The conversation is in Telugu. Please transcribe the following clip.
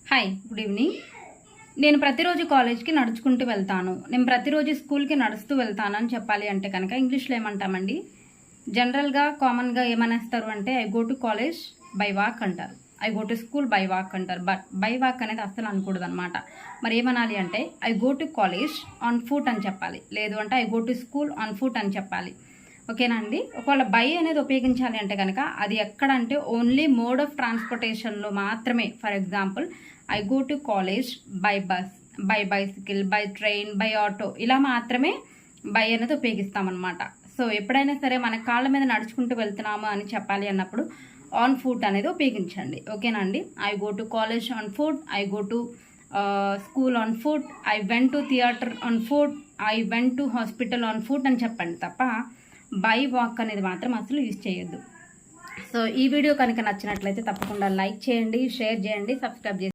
Hi, good evening. నేను ప్రతిరోజు కాలేజ్కి నడుచుకుంటూ వెళ్తాను, నేను ప్రతిరోజు స్కూల్కి నడుస్తూ వెళ్తాను అని చెప్పాలి అంటే కనుక ఇంగ్లీష్లో ఏమంటామండి? జనరల్గా కామన్గా ఏమనేస్తారు అంటే I go to college by walk అంటారు, I go to school by walk అంటారు. బట్ బై వాక్ అనేది అస్సలు అనకూడదు అనమాట. మరి ఏమనాలి అంటే I go to college on foot అని చెప్పాలి, లేదు అంటే I go to school on foot అని చెప్పాలి. ఓకేనా అండి? ఒకవేళ బై అనేది ఉపయోగించాలి అంటే కనుక అది ఎక్కడంటే ఓన్లీ మోడ్ ఆఫ్ ట్రాన్స్పోర్టేషన్లో మాత్రమే. For example, I go to college by bus, by bicycle, by train, by auto, ఇలా మాత్రమే బై అనేది ఉపయోగిస్తామన్నమాట. సో ఎప్పుడైనా సరే మన కాళ్ళ మీద నడుచుకుంటూ వెళ్తున్నాము అని చెప్పాలి అన్నప్పుడు ఆన్ ఫుట్ అనేది ఉపయోగించండి. ఓకేనా అండి? I go to college on foot, I go to school on foot, I went to theatre on foot, I went to hospital on foot అని చెప్పండి తప్ప బై వాక్ అనేది మాత్రం అసలు యూజ్ చేయొద్దు. సో ఈ వీడియో కనుక నచ్చినట్లయితే తప్పకుండా లైక్ చేయండి, షేర్ చేయండి, సబ్స్క్రైబ్ చేయండి.